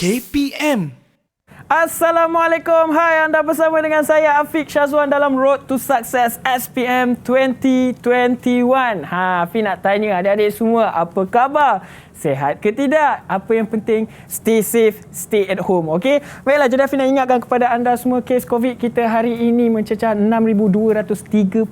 KPM. Assalamualaikum. Hai, anda bersama dengan saya Afiq Syazwan dalam Road to Success SPM 2021. Afiq nak tanya adik-adik semua, apa khabar? Sehat ke tidak? Apa yang penting, stay safe, stay at home. Okey? Baiklah, jadi Afiq nak ingatkan kepada anda semua, kes COVID kita hari ini mencecah 6,239.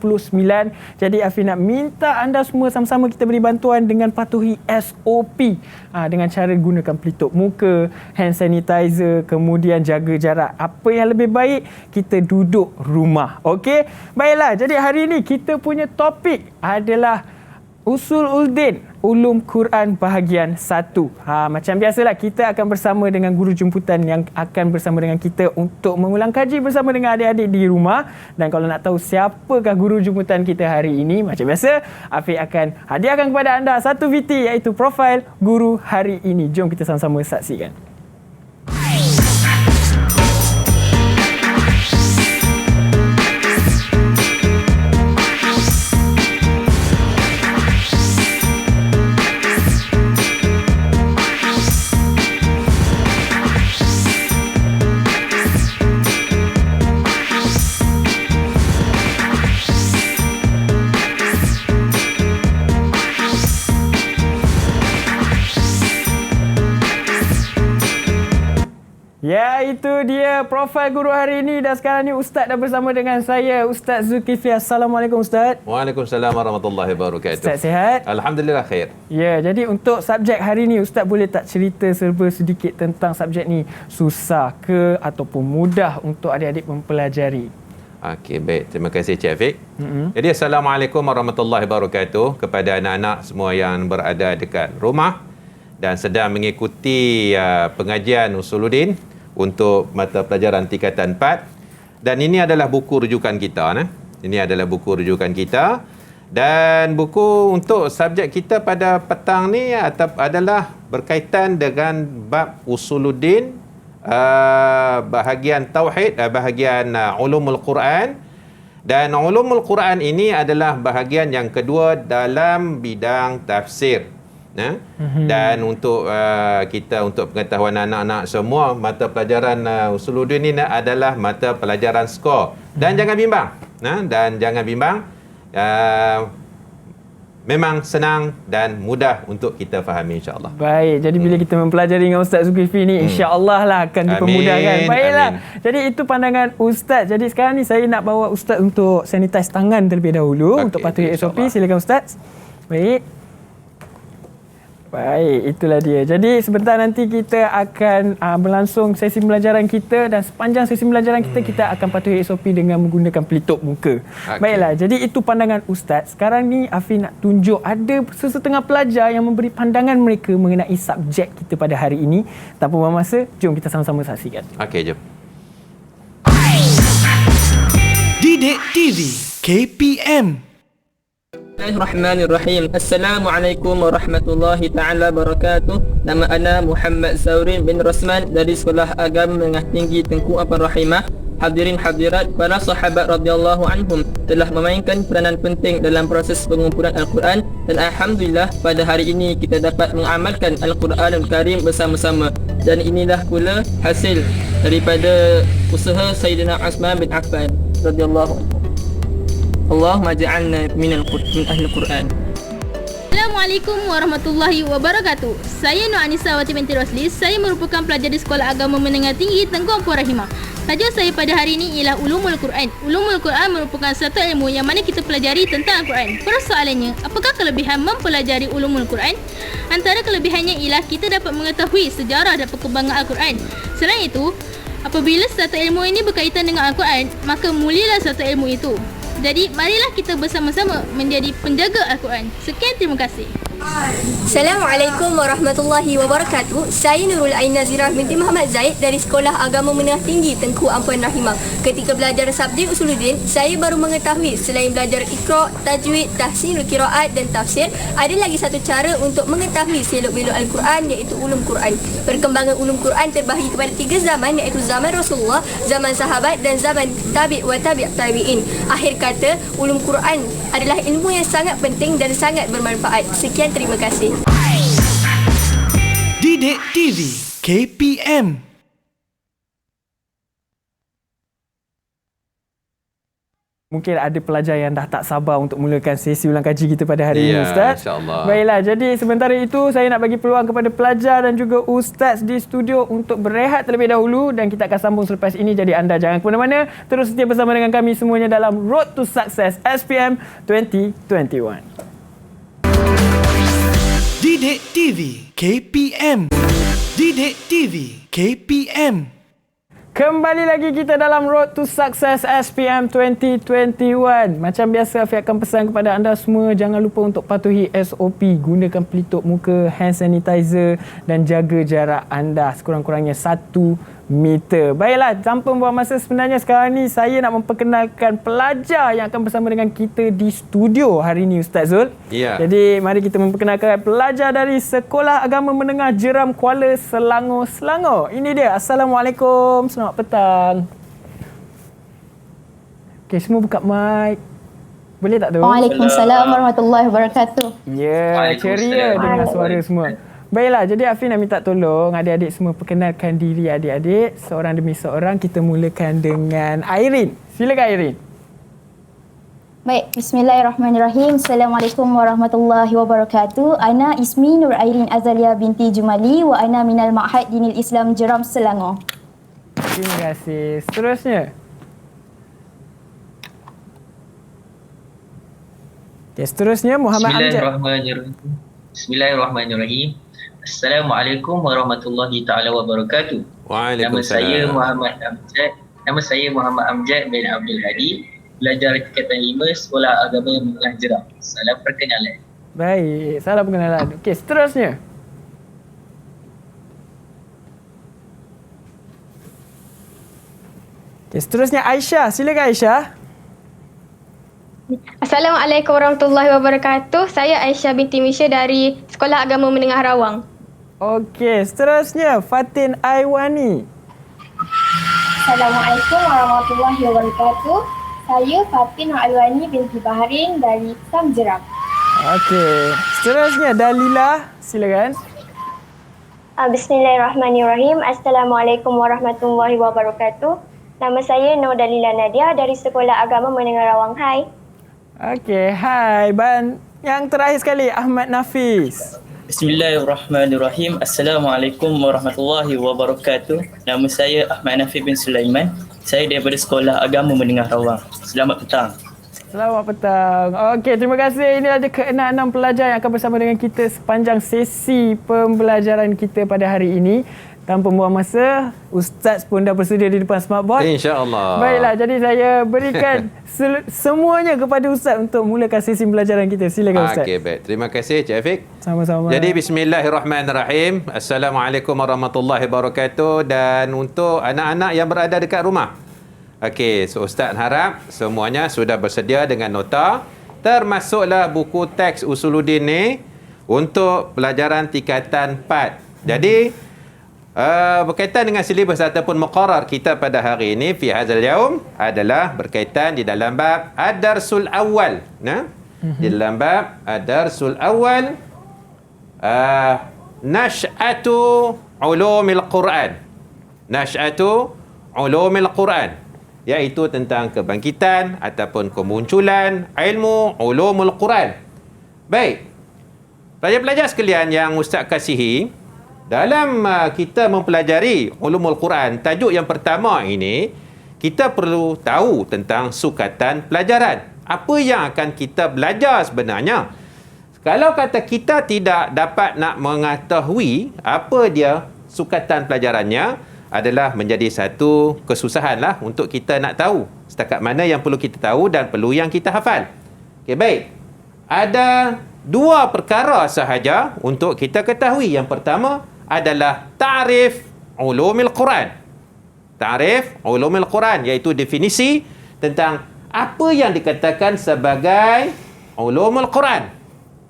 Jadi Afiq nak minta anda semua sama-sama kita beri bantuan dengan patuhi SOP. Dengan cara gunakan pelitup muka, hand sanitizer, kemudian jaga jarak. Apa yang lebih baik, kita duduk rumah. Okey? Baiklah, jadi hari ini kita punya topik adalah Usuluddin Ulum Quran bahagian 1. Macam biasalah, kita akan bersama dengan guru jemputan yang akan bersama dengan kita untuk mengulang kaji bersama dengan adik-adik di rumah. Dan kalau nak tahu siapakah guru jemputan kita hari ini, macam biasa, Afiq akan hadiahkan kepada anda satu VT, iaitu profil guru hari ini. Jom kita sama-sama saksikan. Ya, itu dia profil guru hari ini. Dan sekarang ni Ustaz dah bersama dengan saya, Ustaz Zulkifli. Assalamualaikum Ustaz. Waalaikumsalam warahmatullahi wabarakatuh. Ustaz sihat? Alhamdulillah khair. Ya, jadi untuk subjek hari ni, Ustaz boleh tak cerita serba sedikit tentang subjek ni? Susah ke ataupun mudah untuk adik-adik mempelajari? Okey, baik. Terima kasih Cik Afiq. Jadi Assalamualaikum warahmatullahi wabarakatuh kepada anak-anak semua yang berada dekat rumah dan sedang mengikuti pengajian Usuluddin untuk mata pelajaran tingkatan 4. Dan ini adalah buku rujukan kita. Ini adalah buku rujukan kita. Dan buku untuk subjek kita pada petang ni adalah berkaitan dengan bab Usuluddin, bahagian Tauhid, bahagian Ulumul Quran. Dan Ulumul Quran ini adalah bahagian yang kedua dalam bidang tafsir. Dan untuk kita, untuk pengetahuan anak-anak semua, mata pelajaran Usuluddin ini adalah mata pelajaran skor. Dan jangan bimbang. Dan jangan bimbang. Memang senang dan mudah untuk kita fahami, insya-Allah. Baik, jadi bila kita mempelajari dengan Ustaz Zulkifli ni, insya-Allah lah akan dipermudahkan. Baiklah. Jadi itu pandangan Ustaz. Jadi sekarang ni saya nak bawa Ustaz untuk sanitize tangan terlebih dahulu untuk patuhi SOP. Silakan Ustaz. Baik. Baik, itulah dia. Jadi sebentar nanti kita akan berlangsung sesi pembelajaran kita, dan sepanjang sesi pembelajaran kita akan patuhi SOP dengan menggunakan pelitup muka. Baiklah, jadi itu pandangan Ustaz. Sekarang ni Afiq nak tunjuk ada sesetengah pelajar yang memberi pandangan mereka mengenai subjek kita pada hari ini. Tanpa buang masa, jom kita sama-sama saksikan. Okey, jom. Didik TV KPM. Bismillahirrahmanirrahim. Assalamualaikum warahmatullahi ta'ala wabarakatuh. Nama ana Muhammad Zaurin bin Rasman dari Sekolah Agama Menengah Tinggi Tengku Upper Rahimah. Hadirin hadirat, para sahabat radhiyallahu anhum telah memainkan peranan penting dalam proses pengumpulan Al-Quran, dan alhamdulillah pada hari ini kita dapat mengamalkan Al-Quranul Karim bersama-sama. Dan inilah pula hasil daripada usaha Sayyidina Uthman bin Affan radhiyallahu anhu. Allahumma ja'alna min ahli Quran. Assalamualaikum warahmatullahi wabarakatuh. Saya Nur Anissa Wati binti Rosli. Saya merupakan pelajar di Sekolah Agama Menengah Tinggi Tengku Upper Rahimah. Tajuk saya pada hari ini ialah Ulumul Quran. Ulumul Quran merupakan satu ilmu yang mana kita pelajari tentang Al-Quran. Persoalannya, apakah kelebihan mempelajari Ulumul Quran? Antara kelebihannya ialah kita dapat mengetahui sejarah dan perkembangan Al-Quran. Selain itu, apabila satu ilmu ini berkaitan dengan Al-Quran, maka mulialah satu ilmu itu. Jadi, marilah kita bersama-sama menjadi penjaga Al-Quran. Sekian, terima kasih. Assalamualaikum warahmatullahi wabarakatuh. Saya Nurul Ain Nazirah binti Muhammad Zaid dari Sekolah Agama Menengah Tinggi Tengku Ampuan Rahimah. Ketika belajar subjek Usuluddin, saya baru mengetahui selain belajar Iqra', tajwid, tahsinul qiraat dan tafsir, ada lagi satu cara untuk mengetahui selok-belok Al-Quran, iaitu ulum Quran. Perkembangan ulum Quran terbahagi kepada 3 zaman, iaitu zaman Rasulullah, zaman sahabat dan zaman tabi' wa tabi' tabi'in. Akhir kata, ulum Quran adalah ilmu yang sangat penting dan sangat bermanfaat. Sekian, terima kasih. Didik TV KPM. Mungkin ada pelajar yang dah tak sabar untuk mulakan sesi ulang kaji kita pada hari ini, Ya, Ustaz. insya-Allah. Baiklah, jadi sementara itu saya nak bagi peluang kepada pelajar dan juga Ustaz di studio untuk berehat terlebih dahulu dan kita akan sambung selepas ini. Jadi anda jangan ke mana-mana, terus setia bersama dengan kami semuanya dalam Road to Success SPM 2021. Didik TV KPM. Didik TV KPM. Kembali lagi kita dalam Road to Success SPM 2021. Macam biasa, Afiq akan pesan kepada anda semua, jangan lupa untuk patuhi SOP, gunakan pelitup muka, hand sanitizer dan jaga jarak anda sekurang-kurangnya 1 meter. Baiklah, tanpa buang masa, sebenarnya sekarang ni saya nak memperkenalkan pelajar yang akan bersama dengan kita di studio hari ini, Ustaz Zul. Ya. Jadi mari kita memperkenalkan pelajar dari Sekolah Agama Menengah Jeram Kuala Selangor, Selangor. Ini dia. Assalamualaikum. Selamat petang. Okey, semua buka mic. Boleh tak tu? Waalaikumsalam warahmatullahi wabarakatuh. Ya, ceria dengan suara semua. Baiklah, jadi Afi nak minta tolong adik-adik semua perkenalkan diri adik-adik seorang demi seorang. Kita mulakan dengan Airin. Silakan Airin. Baik, bismillahirrahmanirrahim. Assalamualaikum warahmatullahi wabarakatuh. Ana ismi Nur Airin Azalia binti Jumali wa ana minal Ma'had Dinil Islam Jeram Selangor. Terima kasih. Seterusnya. Okay, seterusnya Muhammad Amjad. Bismillahirrahmanirrahim. Assalamualaikum warahmatullahi taala wabarakatuh. Nama saya Muhammad Amjad. Nama saya Muhammad Amjad bin Abdul Hadi, pelajar tingkatan 5 Sekolah Agama Menengah Jeram. Salam perkenalan. Baik, salam perkenalan. Okey, seterusnya. Okey, seterusnya Aisyah. Silakan Aisyah. Assalamualaikum warahmatullahi wabarakatuh. Saya Aisyah binti Misha dari Sekolah Agama Menengah Rawang. Okey, seterusnya Fatin Aiwani. Assalamualaikum warahmatullahi wabarakatuh. Saya Fatin Aiwani binti Bahrain dari Sam Jeram. Okey, seterusnya Dalila. Silakan. Bismillahirrahmanirrahim. Assalamualaikum warahmatullahi wabarakatuh. Nama saya Nur Dalila Nadia dari Sekolah Agama Menengah Rawang. Hai. Okey, hai. Dan yang terakhir sekali Ahmad Nafis. Bismillahirrahmanirrahim. Assalamualaikum warahmatullahi wabarakatuh. Nama saya Ahmad Nafis bin Sulaiman. Saya daripada Sekolah Agama Menengah Rawang. Selamat petang. Selamat petang. Okey, terima kasih. Ini ada ke-6 pelajar yang akan bersama dengan kita sepanjang sesi pembelajaran kita pada hari ini. Tanpa buang masa, Ustaz pun dah bersedia di depan smartboard. InsyaAllah. Baiklah, jadi saya berikan semuanya kepada Ustaz untuk mulakan sesi pembelajaran kita. Silakan Ustaz. Okey, baik. Terima kasih Cik Afiq. Sama-sama. Jadi bismillahirrahmanirrahim. Assalamualaikum warahmatullahi wabarakatuh. Dan untuk anak-anak yang berada dekat rumah. Okey, so Ustaz harap semuanya sudah bersedia dengan nota. Termasuklah buku teks Usuluddin ni untuk pelajaran tingkatan 4. Jadi berkaitan dengan silibus ataupun muqarrar kita pada hari ini fi hadzal yaum adalah berkaitan di dalam bab ad-darsul awal. Di dalam bab ad-darsul awal nash'atu ulumil Quran. Nash'atu ulumil Quran, iaitu tentang kebangkitan ataupun kemunculan ilmu ulumul Quran. Baik. Pelajar-pelajar sekalian yang Ustaz kasihi, dalam kita mempelajari ulumul Quran, tajuk yang pertama ini, kita perlu tahu tentang sukatan pelajaran. Apa yang akan kita belajar sebenarnya? Kalau kata kita tidak dapat nak mengetahui apa dia sukatan pelajarannya, adalah menjadi satu kesusahan lah untuk kita nak tahu setakat mana yang perlu kita tahu dan perlu yang kita hafal. Okey, baik. Ada dua perkara sahaja untuk kita ketahui. Yang pertama adalah ta'rif ulumil Quran. Ta'rif ulumil Quran, iaitu definisi tentang apa yang dikatakan sebagai ulumul Quran.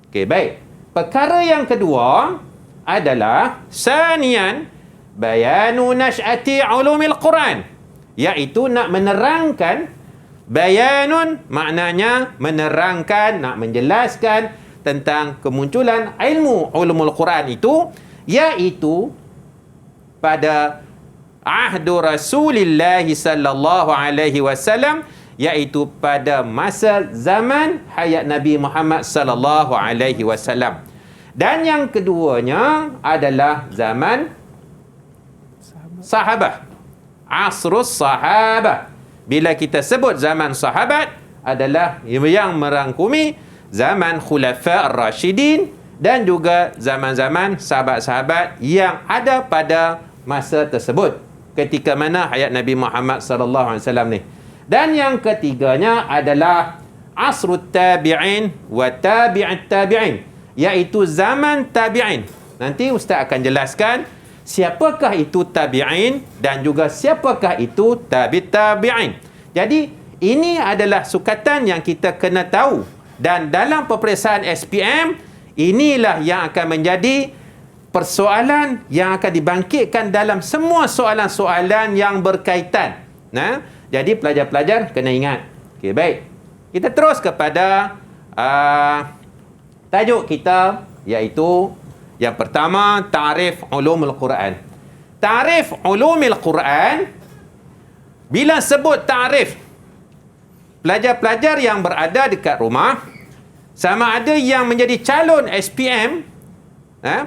Okey, baik. Perkara yang kedua adalah sanian bayanu nash'ati ulumil Quran, iaitu nak menerangkan. Bayanun maknanya menerangkan, nak menjelaskan tentang kemunculan ilmu ulumul Quran itu, iaitu pada ahdu Rasulillah sallallahu alaihi wasallam, iaitu pada masa zaman hayat Nabi Muhammad sallallahu alaihi wasallam. Dan yang keduanya adalah zaman sahabat. Asrus sahabat. Bila kita sebut zaman sahabat adalah yang merangkumi zaman Khulafa ar-Rashidin dan juga zaman-zaman sahabat-sahabat yang ada pada masa tersebut ketika mana hayat Nabi Muhammad sallallahu alaihi wasallam ni. Dan yang ketiganya adalah asrut tabi'in wa tabi'at tabi'in, iaitu zaman tabi'in. Nanti ustaz akan jelaskan siapakah itu tabi'in dan juga siapakah itu tabi'in. Jadi ini adalah sukatan yang kita kena tahu, dan dalam peperiksaan SPM inilah yang akan menjadi persoalan yang akan dibangkitkan dalam semua soalan-soalan yang berkaitan. Jadi pelajar-pelajar kena ingat. Okey, baik. Kita terus kepada tajuk kita, iaitu yang pertama, ta'rif ulumul Quran. Ta'rif ulumul Quran, bila sebut ta'rif, pelajar-pelajar yang berada dekat rumah, sama ada yang menjadi calon SPM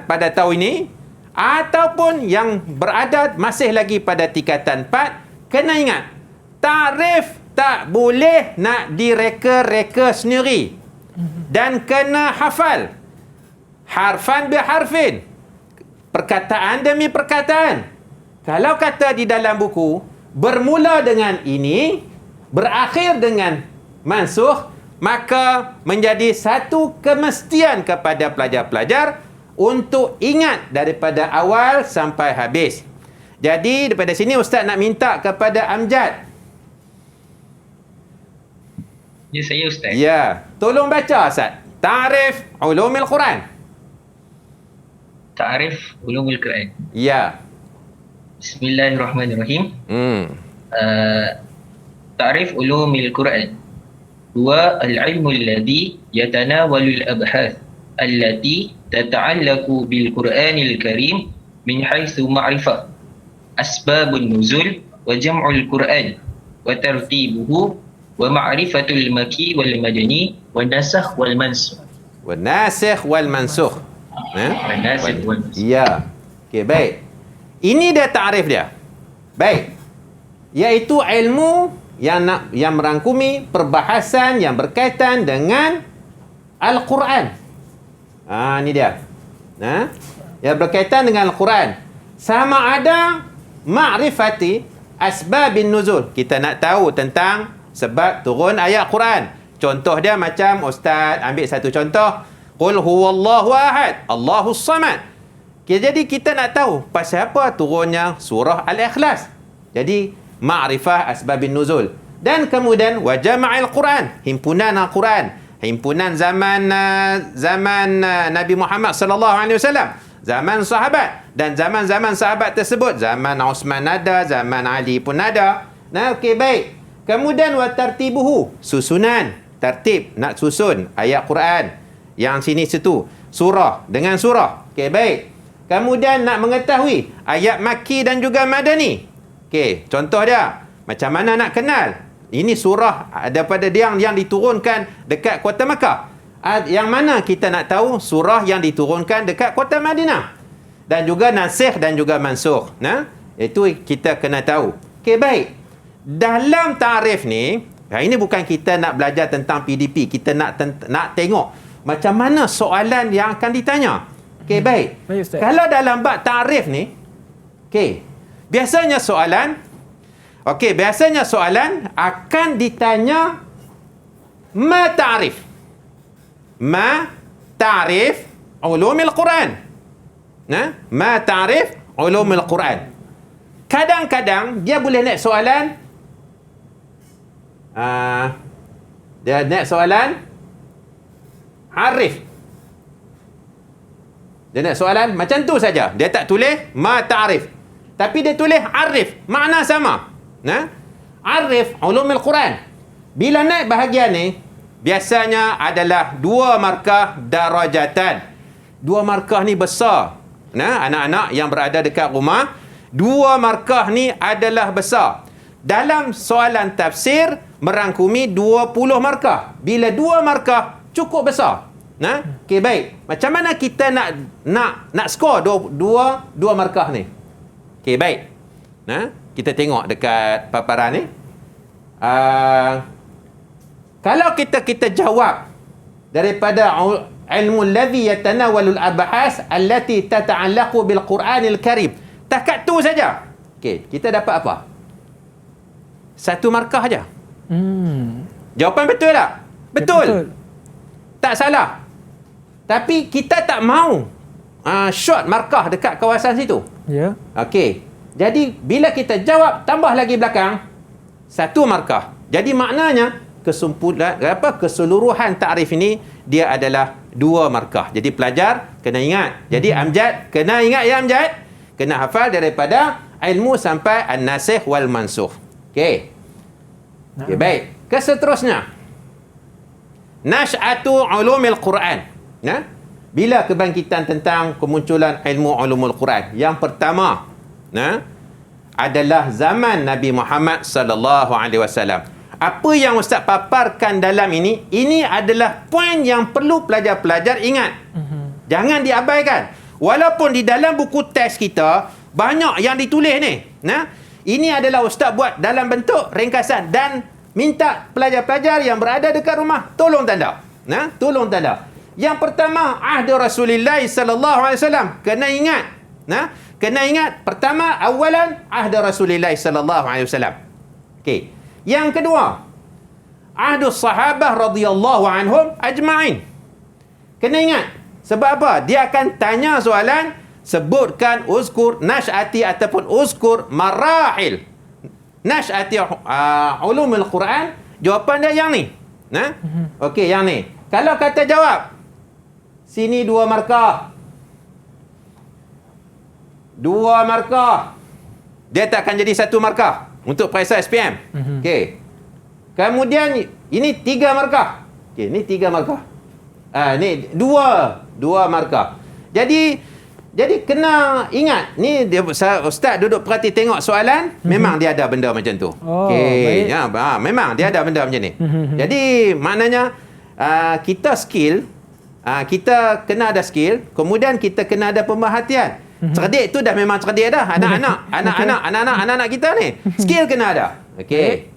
pada tahun ini ataupun yang berada masih lagi pada tingkatan 4, kena ingat, ta'rif tak boleh nak direka-reka sendiri dan kena hafal harfan biharfin, perkataan demi perkataan. Kalau kata di dalam buku bermula dengan ini, berakhir dengan mansuh, maka menjadi satu kemestian kepada pelajar-pelajar untuk ingat daripada awal sampai habis. Jadi daripada sini ustaz nak minta kepada Amjad. Ya, saya ustaz. Ya, tolong baca ustaz. Ta'rif ulumul Quran. Ta'rif ulumul Quran. Ya. Bismillahirrahmanirrahim. Ta'rif ulumul Quran huwa al-ilmu alladhi yatanawalu al-abhath allati tata'allaqu bil Qur'anil Karim min haitsu ma'rifah asbabun nuzul wa jam'ul Qur'an wa tartibuhu wa ma'rifatul maki wal madani wa nasakh wal mansukh. Wa nasikh wal mansukh. Nasikh wal mansukh. Ya. Okey, baik. Ini dia takrif dia. Baik. Iaitu ilmu yang merangkumi perbahasan yang berkaitan dengan Al-Quran. Ini dia. Yang berkaitan dengan Al-Quran. Sama ada ma'rifati asbabin nuzul. Kita nak tahu tentang sebab turun ayat Quran. Contoh dia macam ustaz ambil satu contoh, qul huwallahu ahad, Allahus samad. Jadi kita nak tahu pasal apa turunnya surah Al-Ikhlas. Jadi ma'rifah asbabin nuzul. Dan kemudian wa jama'il Quran, himpunan Al-Quran, himpunan zaman Nabi Muhammad sallallahu alaihi wasallam, zaman sahabat, dan zaman-zaman sahabat tersebut, zaman Uthman ada, zaman Ali pun ada. Okey, baik. Kemudian wa tartibuhu, susunan, tertib, nak susun ayat Quran yang sini situ, surah dengan surah. Okey, baik. Kemudian nak mengetahui ayat Makki dan juga Madani. Okey, contoh dia, macam mana nak kenal ini surah daripada yang diturunkan dekat kota Makkah. Yang mana kita nak tahu surah yang diturunkan dekat kota Madinah. Dan juga nasikh dan juga mansukh. Itu kita kena tahu. Okey, baik. Dalam ta'rif ni, ini bukan kita nak belajar tentang PDP, kita nak tengok macam mana soalan yang akan ditanya. Okey, baik. Kalau dalam bab ta'rif ni, okey, biasanya soalan akan ditanya ma ta'rif. Ma ta'rif ulumul Quran. Ma ta'rif ulumul Quran. Kadang-kadang dia boleh naik soalan arif. Dia nak soalan macam tu saja. Dia tak tulis ma ta'rif, tapi dia tulis arif. Makna sama. Arif ulumul Quran. Bila naik bahagian ni, biasanya adalah 2 markah darajatan. 2 markah ni besar. Anak-anak yang berada dekat rumah, 2 markah ni adalah besar. Dalam soalan tafsir merangkumi 20 markah. Bila 2 markah cukup besar. Okey, baik. Macam mana kita nak skor dua markah ni? Okey, baik. Kita tengok dekat paparan ni. Kalau kita jawab daripada ilmu alladhi yatanawalul abahas allati tata'allaqu bil Quranil Karim. Takat tu saja. Okey, kita dapat apa? 1 markah aja. Jawapan betul tak? Betul. Tak salah. Tapi kita tak mau short markah dekat kawasan situ. Ya. Okey. Jadi bila kita jawab tambah lagi belakang 1 markah. Jadi maknanya keseluruhan takrif ini dia adalah 2 markah. Jadi pelajar kena ingat. Jadi Amjad kena ingat ya Amjad. Kena hafal daripada ilmu sampai an-nasikh wal mansukh. Okey. Okay, baik. Keseterusnya. Nash'atu ulumil Quran. Bila kebangkitan tentang kemunculan ilmu ulumul Quran? Yang pertama, adalah zaman Nabi Muhammad sallallahu alaihi wasallam. Apa yang Ustaz paparkan dalam ini adalah poin yang perlu pelajar-pelajar ingat. Jangan diabaikan. Walaupun di dalam buku teks kita banyak yang ditulis ni. Ini adalah Ustaz buat dalam bentuk ringkasan dan minta pelajar-pelajar yang berada dekat rumah tolong tanda. Tolong tanda. Yang pertama, ahd Rasulullah sallallahu alaihi wasallam. Kena ingat. Kena ingat pertama awalan ahd Rasulullah sallallahu alaihi wasallam. Okey. Yang kedua, ahd sahabah radhiyallahu anhum ajma'in. Kena ingat. Sebab apa? Dia akan tanya soalan, sebutkan uzkur nash'ati ataupun uzkur marahil nash'ati ulumul Quran. Jawapan dia yang ni. Okey, yang ni. Kalau kata jawab, sini 2 markah. 2 markah. Dia tak akan jadi 1 markah untuk periksa SPM. Okey. Kemudian ini 3 markah. Okey, ini 3 markah. Ni 2 markah. Jadi kena ingat ni dia, Ustaz duduk perhati tengok soalan, memang dia ada benda macam tu. Okey, ya, memang dia ada benda macam ni. Jadi maknanya kita skill, kita kena ada skill, kemudian kita kena ada pemerhatian. Cerdik tu dah memang cerdik dah. Anak-anak kita ni skill kena ada. Okey.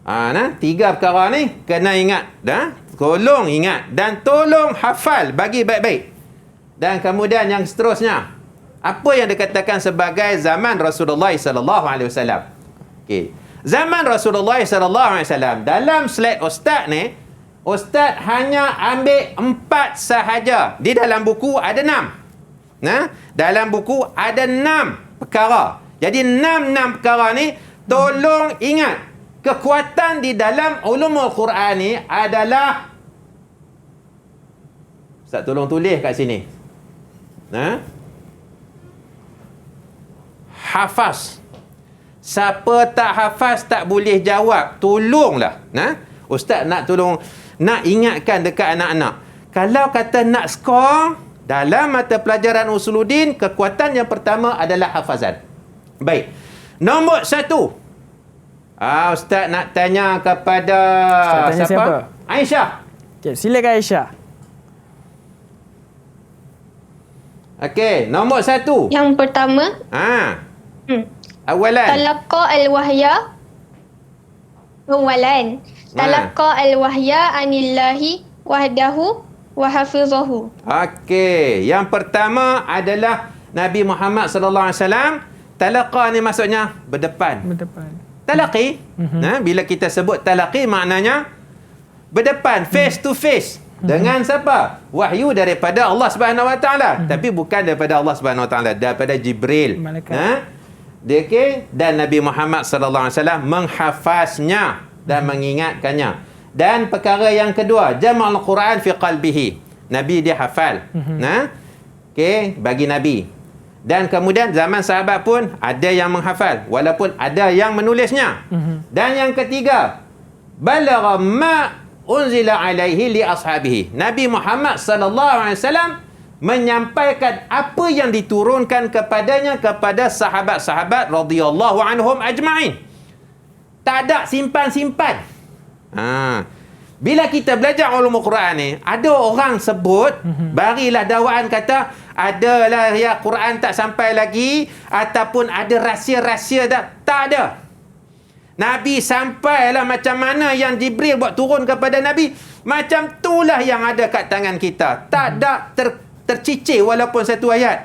3 perkara ni kena ingat dah. Tolong ingat dan tolong hafal bagi baik-baik. Dan kemudian yang seterusnya, apa yang dikatakan sebagai zaman Rasulullah sallallahu alaihi wasallam. Okey. Zaman Rasulullah sallallahu alaihi wasallam, dalam slide ustaz ni, ustaz hanya ambil 4 sahaja. Di dalam buku ada 6. Dalam buku ada 6 perkara. Jadi 6 perkara ni tolong ingat. Kekuatan di dalam ulumul Quran ni adalah, Ustaz tolong tulis kat sini. Hafaz. Siapa tak hafaz tak boleh jawab. Tolonglah. Ustaz nak tolong, nak ingatkan dekat anak-anak. Kalau kata nak skor dalam mata pelajaran Usuluddin, kekuatan yang pertama adalah hafazan. Baik. Nombor 1. Ustaz nak tanya kepada siapa? Aisyah. Okay, silakan Aisyah. Okey, nombor 1. Yang pertama. Awalan. Talaqa al-wahya. Awalan. Talaqa al-wahya anillahi wahdahu wa hafizahu. Okey, yang pertama adalah Nabi Muhammad sallallahu alaihi wasallam. Talaqa ni maksudnya berdepan. Talaqi, bila kita sebut talaqi maknanya berdepan, face to face. Dengan siapa? Wahyu daripada Allah Subhanahu Wa Taala. Tapi bukan daripada Allah Subhanahu Wa Taala, daripada Jibril. Dan Nabi Muhammad sallallahu alaihi wasallam menghafaznya dan mengingatkannya. Dan perkara yang kedua, jama'ul Quran fi qalbihi. Nabi dia hafal. Bagi Nabi. Dan kemudian zaman sahabat pun ada yang menghafal walaupun ada yang menulisnya. Dan yang ketiga, balagha ma unzila alaihi li ashabihi. Nabi Muhammad sallallahu alaihi wasallam menyampaikan apa yang diturunkan kepadanya kepada sahabat-sahabat radhiyallahu anhum ajma'in. Tak ada simpan-simpan. Bila kita belajar ulumul Quran ni, ada orang sebut, barilah dakwaan kata, adalah ya Quran tak sampai lagi, ataupun ada rahsia-rahsia tak ada. Nabi sampailah macam mana yang Jibril buat turun kepada Nabi, macam itulah yang ada kat tangan kita. Tak ada tercicir walaupun satu ayat.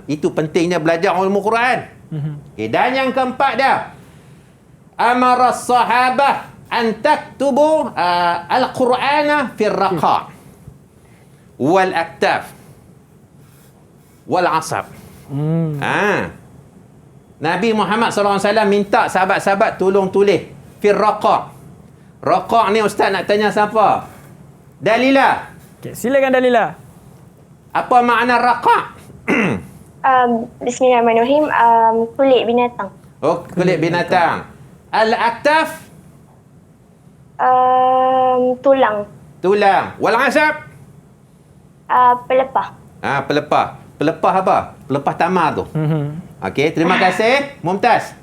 Itu pentingnya belajar ulumul Quran. Okay, dan yang keempat dah, amara sahabah an taktubu al-Qur'ana fi ar-raqa' wal aktaf wal asab. Nabi Muhammad SAW minta sahabat-sahabat tolong tulis fi ar-raqa'. Raqa' ni ustaz nak tanya siapa? Dalilah. Okay, silakan Dalilah. Apa makna raqa'? Bismillahirrahmanirrahim. Kulit binatang. Oh, kulit binatang. Al-aktaf? Tulang. Wal asab? Pelepah. Pelepah. Pelepah apa? Pelepah tamar tu. Okey, terima kasih. Mumtaz.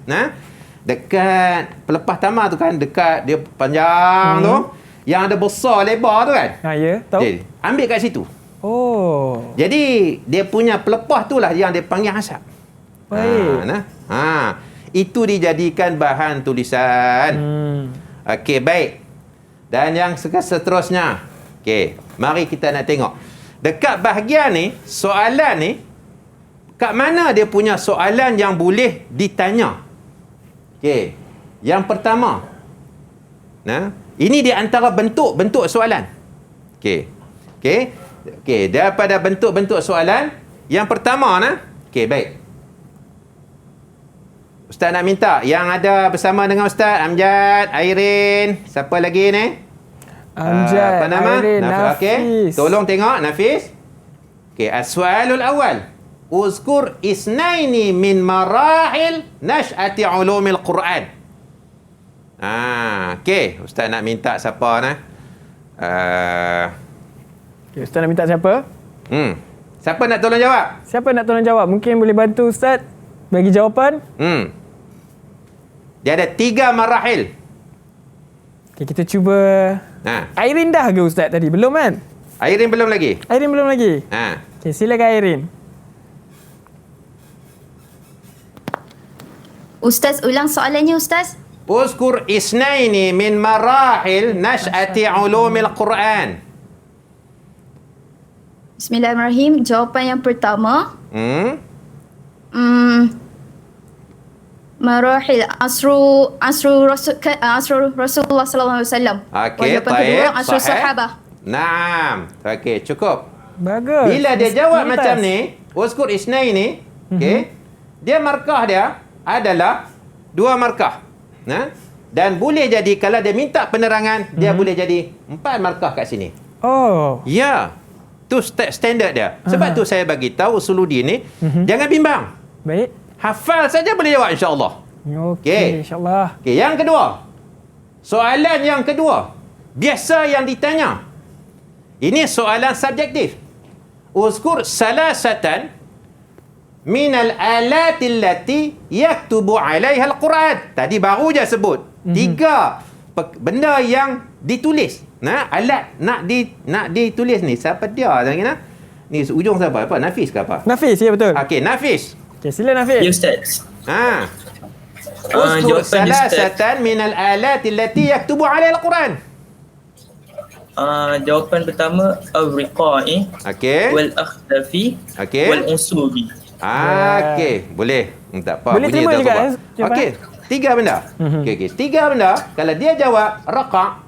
Dekat pelepah tamar tu kan, dekat dia panjang tu, yang ada besar lebar tu kan? Ya, tahu. Jadi, ambil kat situ. Oh. Jadi, dia punya pelepah tu lah yang dia panggil asap. Baik. Itu dijadikan bahan tulisan. Okey, baik. Dan yang seterusnya. Okey, mari kita nak tengok. Dekat bahagian ni, soalan ni, kat mana dia punya soalan yang boleh ditanya? Okey, yang pertama. Ini di antara bentuk-bentuk soalan. Okey, daripada bentuk-bentuk soalan, yang pertama okey, baik. Ustaz nak minta yang ada bersama dengan Ustaz Amjad, Airin, siapa lagi ni? Amjad, apa nama? Airin, Nafis. Okey, tolong tengok Nafis. Okey, as-su'alul awal. Uzkur isnaini min marahil nash'ati ulumil Quran. Okey, Ustaz nak minta siapa Okay, Ustaz nak minta siapa? Siapa nak tolong jawab? Siapa nak tolong jawab? Mungkin boleh bantu Ustaz bagi jawapan. Dia ada 3 marahil. Okay, kita cuba. Airin dah ke Ustaz tadi? Belum kan? Airin belum lagi. Okay, silakan Airin. Ustaz, ulang soalannya Ustaz. Uzkur isnaini min marahil nash'ati ulumil Quran. Bismillahirrahmanirrahim. Jawapan yang pertama. Marahil asru Rasulullah sallallahu alaihi wasallam. Okey, jawapan kedua asru sahabah. Naam. Okey, cukup. Bagus. Bila dia jawab macam ni, uzkur isnaini, okey, dia markah dia adalah 2 markah. Dan boleh jadi kalau dia minta penerangan, dia boleh jadi 4 markah kat sini. Oh. Ya. Tu standard dia. Sebab tu saya bagi tahu Usuluddin ni, jangan bimbang. Baik. Hafal saja boleh jawab insya-Allah. Okey, insya-Allah. Okey, yang kedua. Soalan yang kedua. Biasa yang ditanya. Ini soalan subjektif. Uzkur salasatan minal alati allati yaktubu 'alaiha al-Quran. Tadi baru je sebut 3 benda yang ditulis. Alat nak ditulis ni. Siapa dia? Ni ujung siapa? Nafis ke apa? Nafis, ya betul. Okey, Nafis. Okey, sila Nafis. Ya Ustaz. Uzkur salasatan minal alati allati yaktubu 'alaiha al-Quran. Jawapan pertama al-riqa'i, wal akhdafi, wal usubi. Okey, boleh. Tak apa. Boleh terima juga. Okey, 3 benda. Okey, 3 benda. Kalau dia jawab raqa',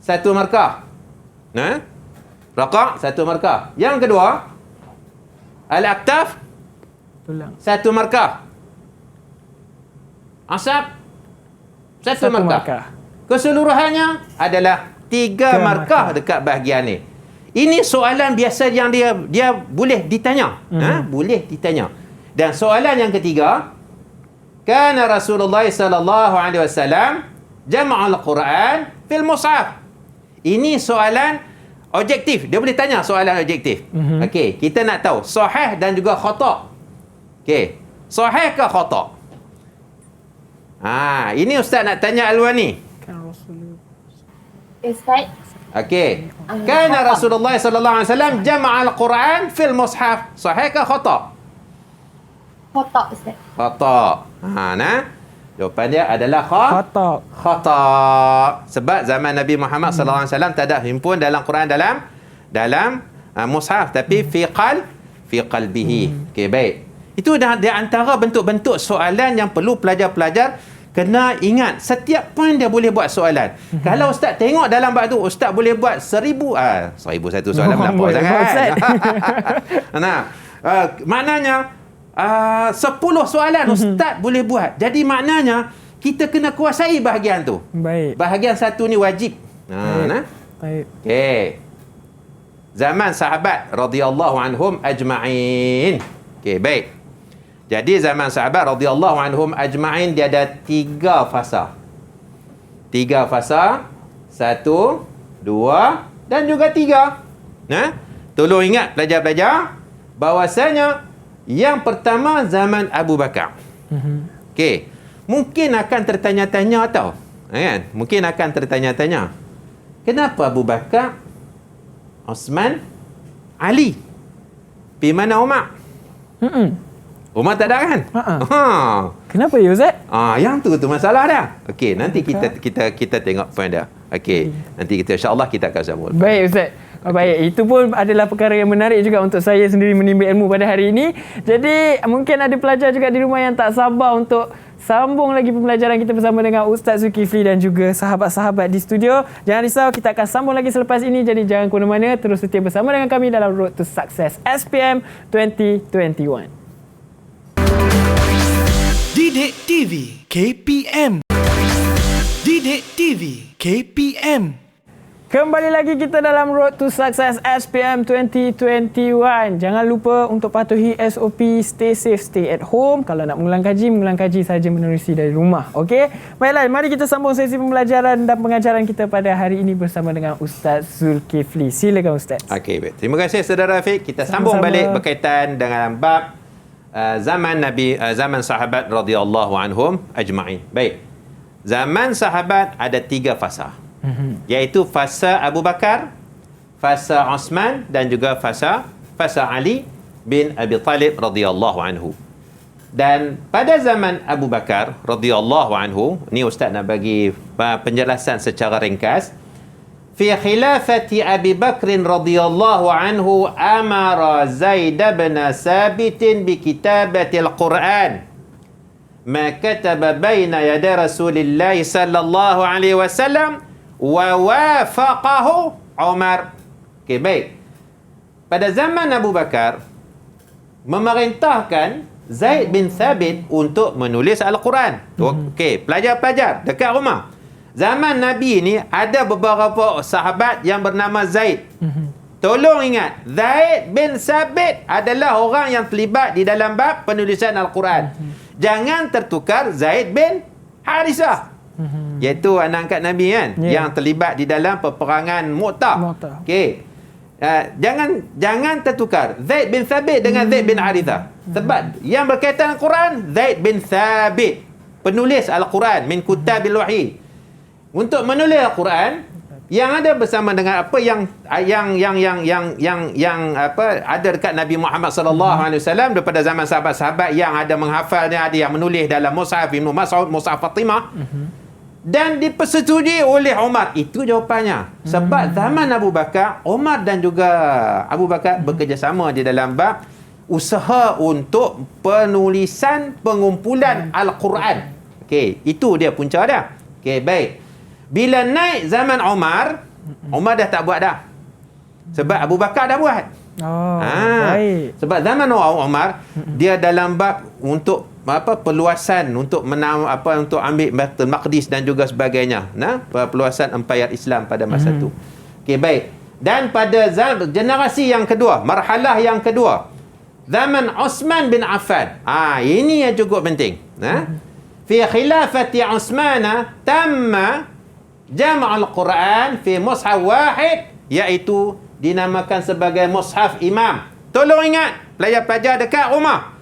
1 markah. Raqa' 1 markah. Yang kedua, al-aktaf, tulang, 1 markah. Asab, 1 markah. Keseluruhannya adalah 3 markah dekat bahagian ni. Ini soalan biasa yang dia boleh ditanya. Boleh ditanya. Dan soalan yang ketiga, kana Rasulullah sallallahu alaihi wasallam jama'al Quran fil mushaf. Ini soalan objektif. Dia boleh tanya soalan objektif. Okey, kita nak tahu sahih dan juga khata'. Okey, sahih ke khata'? Ini Ustaz nak tanya Alwani. Ustaz. Okey. Kana Rasulullah sallallahu alaihi wasallam jama'a al-Quran fil mushaf. Sahih ke khata'? Khata' Ustaz. Khata'. Jawapan dia adalah khata'. Sebab zaman Nabi Muhammad sallallahu alaihi wasallam tak ada himpun dalam Quran dalam mushaf, tapi fi qalbihi. Okey, baik. Itu dah di antara bentuk-bentuk soalan yang perlu pelajar-pelajar kena ingat. Setiap poin dia boleh buat soalan. Kalau Ustaz tengok dalam bab tu, Ustaz boleh buat 1000 satu soalan melampau sangat. Maknanya 10 soalan Ustaz boleh buat. Jadi maknanya kita kena kuasai bahagian tu. Baik. Bahagian satu ni wajib. Baik. Okey. Zaman sahabat radhiyallahu anhum ajma'in. Okey, baik. Jadi zaman sahabat radhiyallahu anhum ajma'in dia ada 3 fasa. 3 fasa. 1, 2 dan juga 3. Tolong ingat pelajar-pelajar bahawasanya yang pertama zaman Abu Bakar. Okey. Mungkin akan tertanya-tanya tau. Kan? Mungkin akan tertanya-tanya. Kenapa Abu Bakar, Osman, Ali? Pergi mana Umar? Umar tak ada kan? Kenapa ya Ustaz? Yang tu masalah dah. Okey, nanti kita tengok poin dia. Okey, nanti kita insya-Allah kita akan sambung. Baik Ustaz. Baik, itu pun adalah perkara yang menarik juga untuk saya sendiri menimba ilmu pada hari ini. Jadi, mungkin ada pelajar juga di rumah yang tak sabar untuk sambung lagi pembelajaran kita bersama dengan Ustaz Zulkifli dan juga sahabat-sahabat di studio. Jangan risau, kita akan sambung lagi selepas ini. Jadi, jangan ke mana-mana. Terus setia bersama dengan kami dalam Road to Success SPM 2021. Didik TV KPM. Didik TV KPM. Kembali lagi kita dalam Road to Success SPM 2021. Jangan lupa untuk patuhi SOP, stay safe, stay at home. Kalau nak mengulang kaji saja menerusi dari rumah. Okey? Baiklah, mari kita sambung sesi pembelajaran dan pengajaran kita pada hari ini bersama dengan Ustaz Zulkifli. Silakan Ustaz. Okey, baik. Terima kasih Saudara Rafiq. Kita sambung balik berkaitan dengan bab zaman sahabat radhiyallahu anhum ajma'in. Baik. Zaman sahabat ada 3 fasa. Iaitu fasa Abu Bakar, fasa Osman dan juga fasa Ali bin Abi Talib radhiyallahu anhu. Dan pada zaman Abu Bakar radhiyallahu anhu, ni Ustaz nak bagi penjelasan secara ringkas. Fi khilafati Abi Bakr radhiyallahu anhu amara Zaid bin Sabit bi kitabati al-Quran. Ma kataba baina yaday Rasulillah sallallahu alaihi wasallam wa wafaqahu Umar. Okey, baik. Pada zaman Abu Bakar memerintahkan Zaid bin Thabit untuk menulis Al-Quran. Okey, pelajar-pelajar dekat rumah. Zaman Nabi ni ada beberapa sahabat yang bernama Zaid. Tolong ingat, Zaid bin Thabit adalah orang yang terlibat di dalam bab penulisan Al-Quran. Jangan tertukar Zaid bin Harisah. Iaitu anak angkat Nabi kan, yang terlibat di dalam peperangan Mu'tah. Okey. Jangan tertukar Zaid bin Thabit dengan Zaid bin Harithah. Sebab yang berkaitan Al-Quran, Zaid bin Thabit, penulis Al-Quran min kutabil wahyi. Untuk menulis Al-Quran yang ada bersama dengan apa yang ada dekat Nabi Muhammad sallallahu alaihi wasallam daripada zaman sahabat-sahabat yang ada menghafalnya, ada yang menulis dalam mushaf Ibnu Mas'ud, mushaf Fatimah. Dan dipersetujui oleh Umar. Itu jawapannya. Sebab zaman Abu Bakar, Umar dan juga Abu Bakar bekerjasama di dalam bab usaha untuk penulisan pengumpulan Al-Quran. Okey, itu dia punca dia. Okey, baik. Bila naik zaman Umar, Umar dah tak buat dah. Sebab Abu Bakar dah buat. Baik. Sebab zaman Umar, dia dalam bab untuk perluasan untuk untuk ambil Baitul Maqdis dan juga sebagainya. Perluasan empayar Islam pada masa itu. Okey, baik. Dan pada generasi yang kedua, marhalah yang kedua, zaman Osman bin Affan. Ini yang cukup penting. Fi khilafati Osman tamma jam'ul Quran fi mushaf wahid, iaitu dinamakan sebagai mushaf imam. Tolong ingat pelajar-pelajar dekat rumah.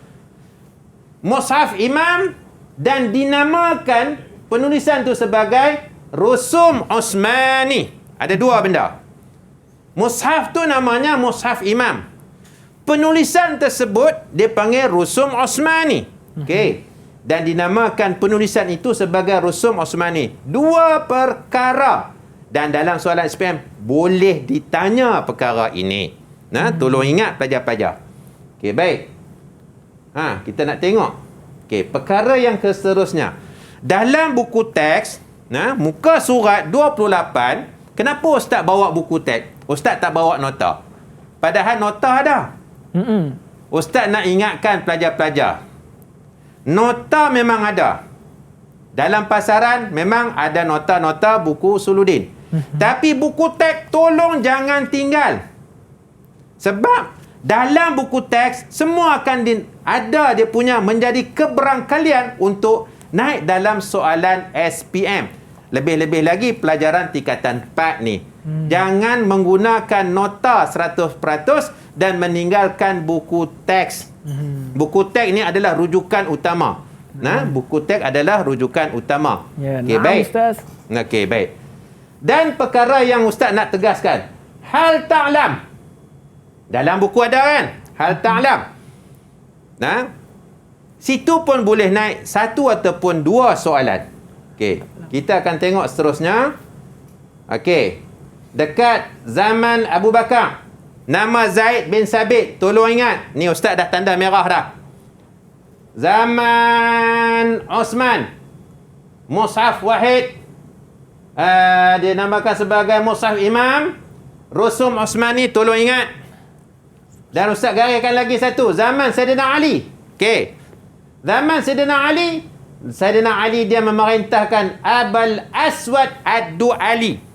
Mushaf imam dan dinamakan penulisan tu sebagai rusum Osmani. Ada dua benda. Mushaf tu namanya mushaf imam. Penulisan tersebut dipanggil rusum Osmani. Okey. Dan dinamakan penulisan itu sebagai rusum Osmani. Dua perkara. Dan dalam soalan SPM boleh ditanya perkara ini. Nah, tolong ingat pelajar-pelajar. Okey, baik. Kita nak tengok. Okey, perkara yang seterusnya. Dalam buku teks, muka surat 28, kenapa ustaz bawa buku teks? Ustaz tak bawa nota. Padahal nota ada. Ustaz nak ingatkan pelajar-pelajar. Nota memang ada. Dalam pasaran memang ada nota-nota buku Usuluddin. Tapi buku teks tolong jangan tinggal. Sebab dalam buku teks semua akan ada dia punya menjadi keberangkalian untuk naik dalam soalan SPM. Lebih-lebih lagi pelajaran tingkatan 4 ni. Jangan menggunakan nota 100% dan meninggalkan buku teks. Buku teks ni adalah rujukan utama. Buku teks adalah rujukan utama. Okey, baik. Ustaz. Okey, baik. Dan perkara yang ustaz nak tegaskan, hal ta'lam. Dalam buku ada kan? Hal ta'lam. Situ pun boleh naik satu ataupun dua soalan. Okey, kita akan tengok seterusnya. Okey. Dekat zaman Abu Bakar, nama Zaid bin Sabit. Tolong ingat, ni ustaz dah tanda merah dah. Zaman Osman, mushaf wahid, dia namakan sebagai mushaf imam, rusum Osmani. Tolong ingat. Dan ustaz gariskan lagi satu, zaman Sayyidina Ali. Okey, zaman Sayyidina Ali dia memerintahkan Abul Aswad Ad-Du'ali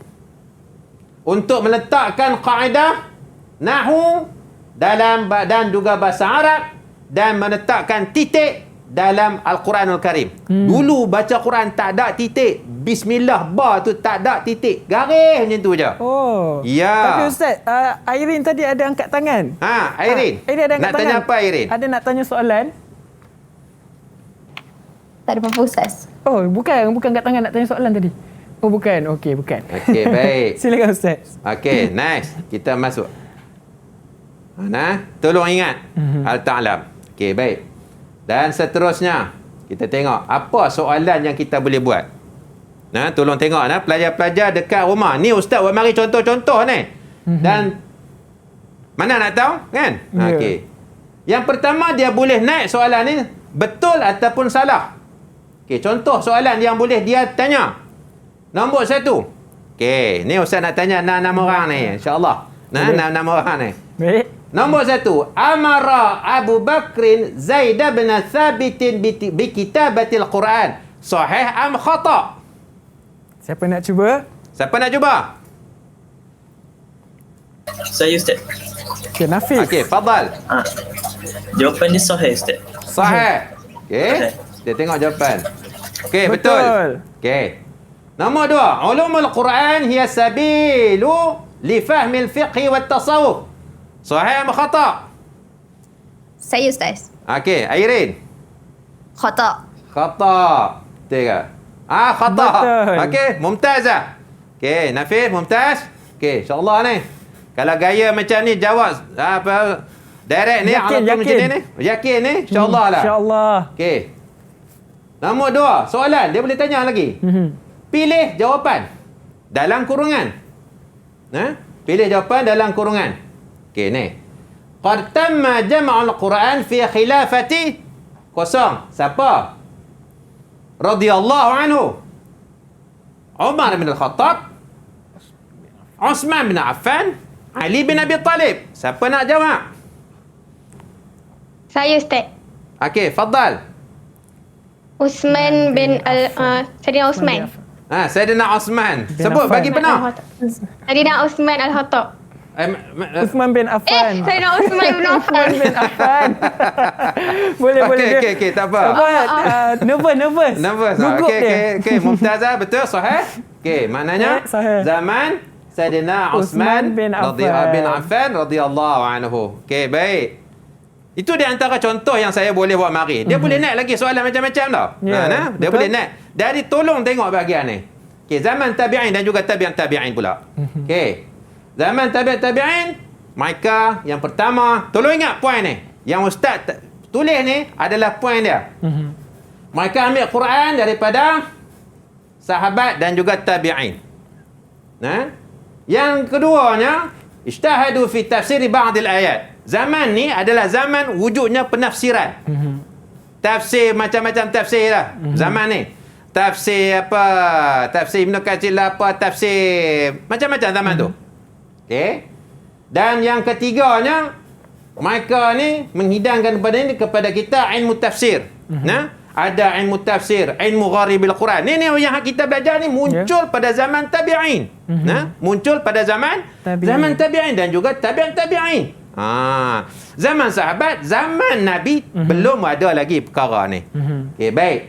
untuk meletakkan kaedah nahwu dalam dan juga bahasa Arab dan meletakkan titik dalam Al-Quranul Karim. Dulu baca Quran tak ada titik. Bismillah ba tu tak ada titik. Garis macam tu je. Oh. Ya. Tapi ustaz, Airin tadi ada angkat tangan. Airin. Airin ada angkat nak tangan. Tanya apa Airin? Ada nak tanya soalan? Tak ada apa-apa ustaz. Oh, bukan angkat tangan nak tanya soalan tadi. Oh, bukan. Okey, bukan. Okey, baik. Silakan ustaz. Okey, nice. Kita masuk. Tolong ingat. Hal ta'lam. Okey, baik. Dan seterusnya, kita tengok apa soalan yang kita boleh buat. Tolong tengok pelajar-pelajar dekat rumah. Ni ustaz buat mari contoh-contoh ni. Dan mana nak tahu kan? Okey. Yang pertama dia boleh naik soalan ni betul ataupun salah. Okey, contoh soalan yang boleh dia tanya. Nombor 1. Okey, ni ustaz nak tanya 6 orang ni insya-Allah. 6 orang ni. Baik. Nombor 1, amara Abu Bakrin Zaid bin Thabit bi kitabatil Quran. Sahih am khata? Siapa nak cuba? Saya ustaz. Okey, Nafis. Okey, fadal. Jawapan dia sahih ustaz. Sahih. Okey. Kita tengok jawapan. Okey, betul. Okey. Nombor 2, ulumul Quran hiya sabilu li fahmil fiqh wat tasawuf. Sahih atau khata? Saya ustaz. Okey, Airin. Khata. Tiga. Khata. Okey, mumtazah. Okey, Nafis mumtaz. Okey, insya-Allah ni. Kalau gaya macam ni jawab direct ni yakin. Macam ni. Yakin ni insya-Allah lah. Insya-Allah. Okey. Nombor 2, soalan dia boleh tanya lagi. Pilih jawapan dalam kurungan. Pilih jawapan dalam kurungan. Okey ni. Qad tamma jam'ul Quran fi khilafati kosong. Siapa? Radhiyallahu anhu. Umar bin Al-Khattab, Uthman bin Affan, Ali bin Abi Talib. Siapa nak jawab? Saya ustaz. Okey, fadal. Sayyidina Uthman. Sayyidina Uthman. Sebut bagi benar. Sayyidina Uthman Al-Khattab. Uthman bin Affan. Sayyidina Uthman bin Affan. Boleh. Okey, tak apa. Nervous. Okey, Mumtazah betul, sahih? Okey, maknanya zaman Sayyidina Uthman bin Affan radhiyallahu anhu. Okey, baik. Itu di antara contoh yang saya boleh buat mari. Dia boleh naik lagi soalan macam-macam tau. Dia boleh naik. Dari tolong tengok bahagian ni. Okey, zaman tabi'in dan juga tabi'in pula. Okey. Zaman tabi'in, mereka yang pertama, tolong ingat poin ni. Yang ustaz tulis ni adalah poin dia. Mereka ambil Quran daripada sahabat dan juga tabi'in. Yang keduanya, ijtahadu fi tafsiri ba'dil ayat. Zaman ni adalah zaman wujudnya penafsiran. Tafsir macam-macam tafsir lah. Zaman ni. Tafsir apa? Tafsir Ibn Katsir lah apa? Tafsir macam-macam zaman tu. Okey. Dan yang ketiganya, mereka ni menghidangkan kepada kita ilmu tafsir. Ada ilmu tafsir, ilmu gharibil Quran. Ni yang kita belajar ni muncul pada zaman tabi'in. Muncul pada zaman tabi'in dan juga tabi'in. Zaman sahabat, zaman Nabi belum ada lagi perkara ni. Okey, baik.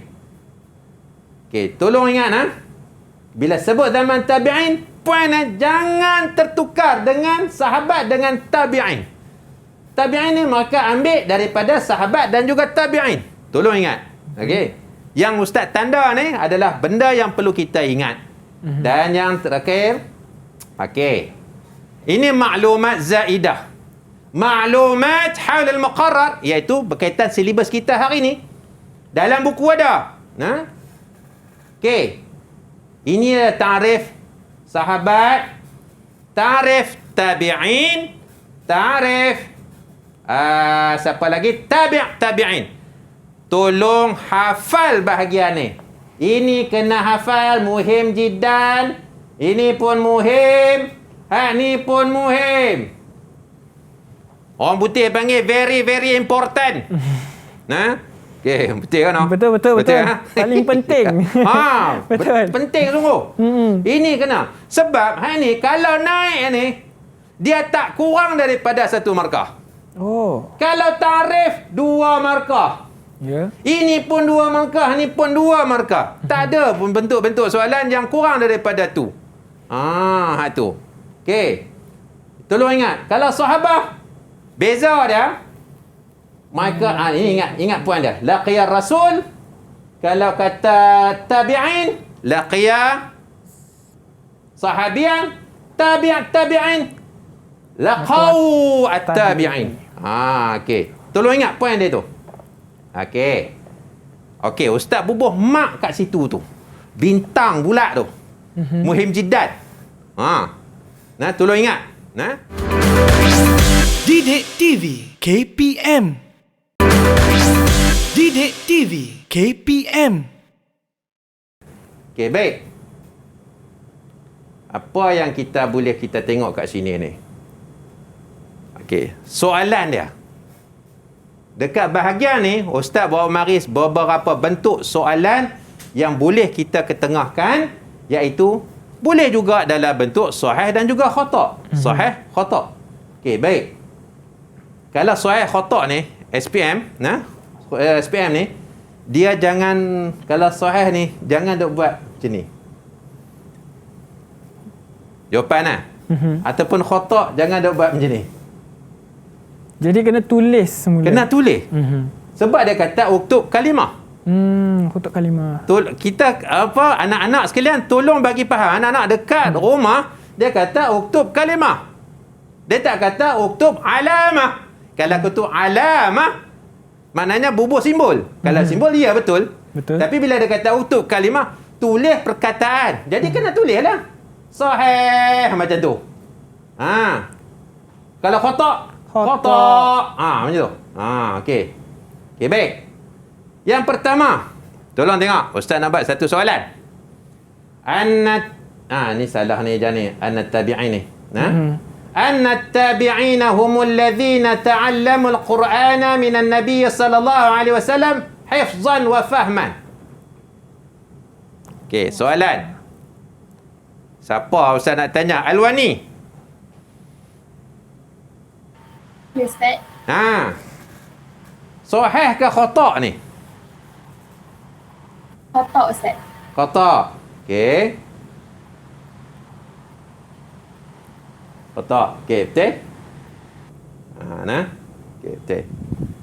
Okey, tolong ingat bila sebut zaman tabi'in, poin jangan tertukar dengan sahabat dengan tabi'in. Tabi'in ni mereka ambil daripada sahabat dan juga tabi'in. Tolong ingat. Okey. Yang ustaz tanda ni adalah benda yang perlu kita ingat. Dan yang terakhir, okey. Ini maklumat zaidah. Maklumat haul al-muqarrar, iaitu berkaitan silibus kita hari ni. Dalam buku ada. Okey. Ini adalah ta'rif sahabat, ta'rif tabi'in, ta'rif siapa lagi? Tabi'in. Tolong hafal bahagian ni. Ini kena hafal, muhim jiddan. Ini pun muhim. Ni pun muhim. Orang putih panggil very, very important. Okey, betul kan? Betul. Paling penting. Betul. Penting sungguh. Ini kena. Sebab ni kalau naik ni, dia tak kurang daripada 1 markah. Kalau tarif 2 markah. Ini pun 2 markah, ni pun 2 markah. Tak ada pun bentuk-bentuk soalan yang kurang daripada tu. Tu. Okey. Tolong ingat, kalau sahabah beza dia. Mereka ini ingat poin dia. Laqiya Rasul. Kalau kata tabi'in, laqiya sahabian, tabi'in. Laqau at-tabi'in. Okey. Tolong ingat poin dia tu. Okey, ustaz bubuh mak kat situ tu. Bintang bulat tu. Muhim jiddan. Tolong ingat. Didik TV KPM. Didik TV KPM. Okey, baik. Apa yang kita boleh kita tengok kat sini ni? Okey, soalan dia. Dekat bahagian ni, ustaz bawa maris beberapa bentuk soalan yang boleh kita ketengahkan, iaitu boleh juga dalam bentuk sahih dan juga khata'. Sahih, khata'. Okey, baik. Kalau sahih khata' ni, SPM ni, dia jangan, kalau sahih ni, jangan duk buat macam ni. Jawapan ataupun khata' jangan duk buat macam ni. Jadi kena tulis semula. Kena tulis. Sebab dia kata uktub kalimah. Uktub kalimah. Kita anak-anak sekalian tolong bagi faham. Anak-anak dekat rumah dia kata uktub kalimah. Dia tak kata uktub alamah. Kalau uktub alamah maknanya bubuh simbol. Kalau simbol ya betul. Tapi bila dia kata uktub kalimah, tulis perkataan. Jadi kena tulislah. Sahih macam tu. Kalau khata' macam tu. Okey. Okey, baik. Yang pertama, tolong tengok. Ustaz nak buat satu soalan. Ni salah ni jani. Annat tabi'in ni. Annat tabi'in humul ladzina ta'allamu al-Qur'ana minan Nabiy sallallahu alaihi wasallam hifzan wa fahman. Okey, soalan. Siapa Ustaz nak tanya? Alwani. Ustaz. Sahih ke khata' ni? Khata' Ustaz. Khata'. Okey. Khata. Okey, betul? Nah. Okey, betul.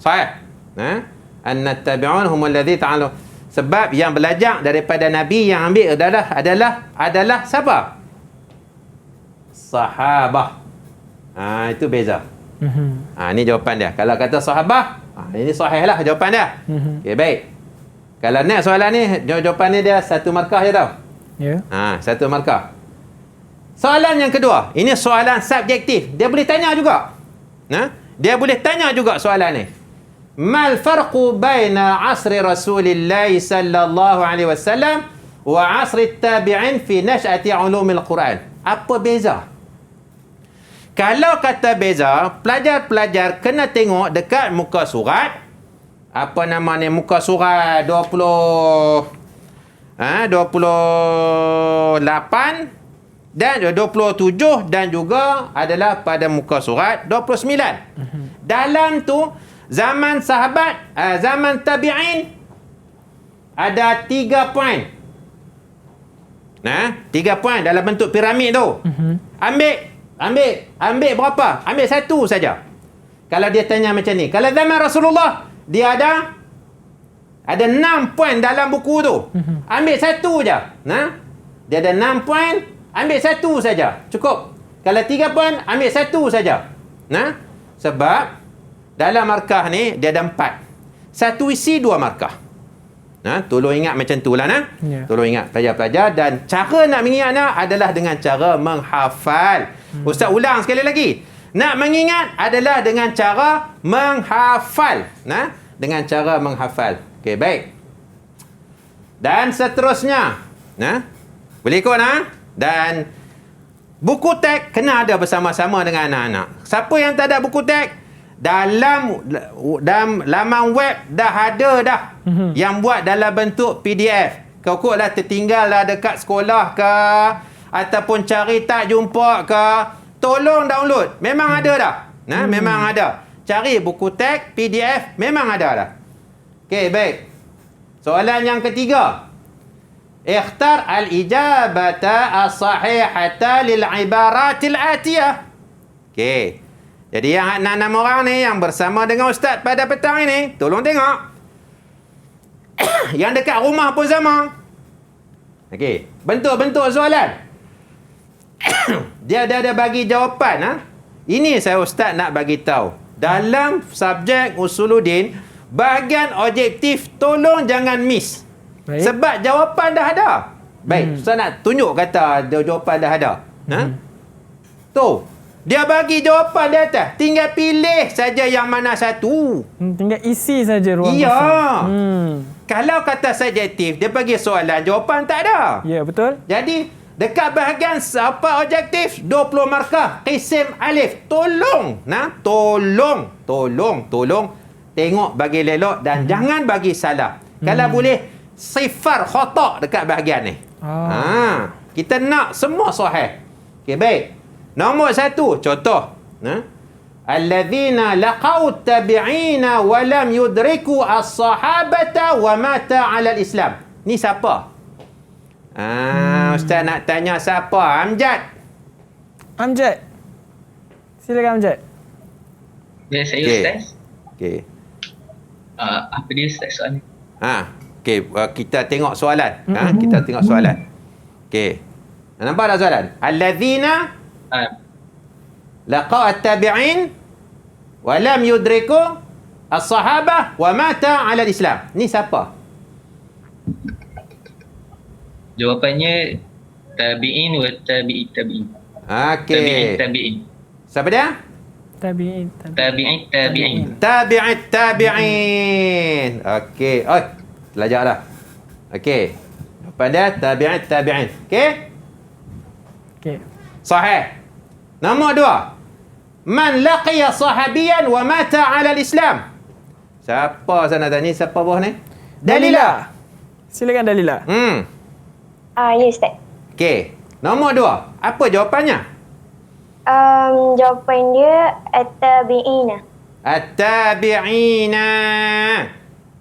Sahih. Nah. An-tabi'un humul ladzi ta'alu. Sebab yang belajar daripada Nabi yang ambil adalah siapa? Sahabah. Itu beza. Ini jawapan dia. Kalau kata sahabah, ini sahih lah jawapan dia. Okey, baik. Kalau next soalan ni, jawapan ni dia 1 markah je tau. Ya. 1 markah. Soalan yang kedua, ini soalan subjektif. Dia boleh tanya juga. Dia boleh tanya juga soalan ni. Mal farqu baina asri Rasulillah sallallahu alaihi wasallam wa asri tabi'in fi nash'ati ulumil Quran? Apa beza? Kalau kata beza, pelajar-pelajar kena tengok dekat muka surat. Apa nama ni? Muka surat 28 dan 27 dan juga adalah pada muka surat 29. Dalam tu zaman sahabat, zaman tabi'in ada 3 poin. 3 poin dalam bentuk piramid tu. Ambil berapa? Ambil 1 saja. Kalau dia tanya macam ni. Kalau zaman Rasulullah, dia ada 6 poin dalam buku tu. Ambil 1 je. Dia ada 6 poin, ambil 1 saja. Cukup. Kalau 3 poin, ambil 1 saja. Sebab dalam markah ni dia ada 4. 1 isi 2 markah. Tolong ingat macam tu lah. Tolong ingat pelajar-pelajar. Dan cara nak mengingatnya adalah dengan cara menghafal. Ustaz ulang sekali lagi. Nak mengingat adalah dengan cara menghafal. Dengan cara menghafal. Okey, baik. Dan seterusnya. Boleh ikut? Dan buku teks kena ada bersama-sama dengan anak-anak. Siapa yang tak ada buku teks, dalam laman web dah ada dah yang buat dalam bentuk PDF. Kau lah tertinggal lah dekat sekolah ke, ataupun cari tak jumpa ke, tolong download. Memang ada dah. Memang ada. Cari buku teks PDF, memang ada dah. Okey, baik. Soalan yang ketiga. Ikhtar al-ijabata as-sahihata lil-ibaratil atiyah. Okey. Jadi yang 6 orang ni yang bersama dengan Ustaz pada petang ini, tolong tengok. Yang dekat rumah pun sama. Okey, bentuk-bentuk soalan. Dia ada bagi jawapan. Ini saya Ustaz nak bagi tahu. Dalam subjek Usuluddin, bahagian objektif tolong jangan miss. Baik. Sebab jawapan dah ada. Baik, Ustaz nak tunjuk kata jawapan dah ada. Tu. Dia bagi jawapan di atas. Tinggal pilih saja yang mana satu. Tinggal isi saja ruang kosong. Ya. Kalau kata subjektif, dia bagi soalan, jawapan tak ada. Ya, betul. Jadi, dekat bahagian apa objektif, 20 markah. Qisim alif. Tolong. Tolong. Tengok bagi lelok dan jangan bagi salah. Kalau boleh, sifar khotak dekat bahagian ni. Kita nak semua sahih. Okey, baik. Nombor 1, contoh. Alladzina laqau tabi'ina wa lam yudriku as-sahabata wa mata 'ala al-Islam. Ni siapa? Ustaz nak tanya siapa? Amjad. Silakan Amjad. Ya, saya Ustaz. Okey. Apa dia Ustaz soalan? Okey, kita tengok soalan. Kita tengok soalan. Okey. Nampak tak soalan? Alladzina laqa'a at-tabi'in wa lam yudriku as-sahabah wa mata 'ala al-Islam. Ni siapa? Jawapannya tabi'in wa tabi'in. Okey. Tabi'in. Siapa dia? Tabi'in. Okey. Belajarlah. Okey. Jawapan dia tabi'in. Okey? Okey. Sahih. Nombor 2. Man laqiya sahabiyan wa mata 'ala al-Islam. Siapa sana tadi? Siapa bawah ni? Dalila. Silakan Dalila. Ya Ustaz. Okey. Nombor 2. Apa jawapannya? Jawapan dia at-tabi'ina. At-tabi'ina.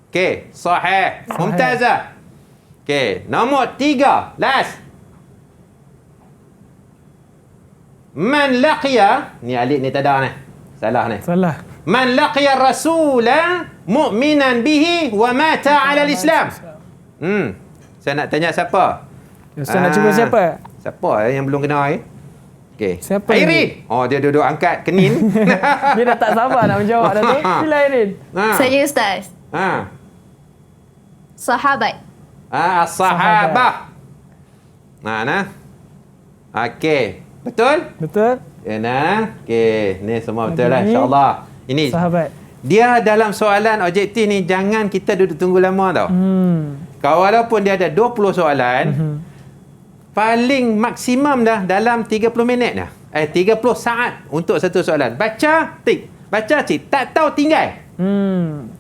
Okey, sahih. Mumtazah. Okey, nombor 3. Last. Man laqiya, ni alif ni tak ada ni. Salah ni. Salah. Man laqiya rasula mu'minan bihi wa mata 'ala al-Islam. Saya nak tanya siapa? Ustaz nak cuba siapa? Siapa yang belum kenal ni? Okey. Siapa Airin. Oh, dia duduk angkat kenin. Dia dah tak sabar nak menjawab dah tu. Sila Airin. Saya Ustaz. Sahabat. As-sahabah. Nah. Okey. Betul? Betul. Ya nah. Okey, ni semua betul lah insya-Allah. Ini sahabat. Dia dalam soalan objektif ni jangan kita duduk tunggu lama tau. Walaupun dia ada 20 soalan, paling maksimum dah dalam 30 minit dah. 30 saat untuk satu soalan. Baca, tik. Baca, tik. Tak tahu tinggal.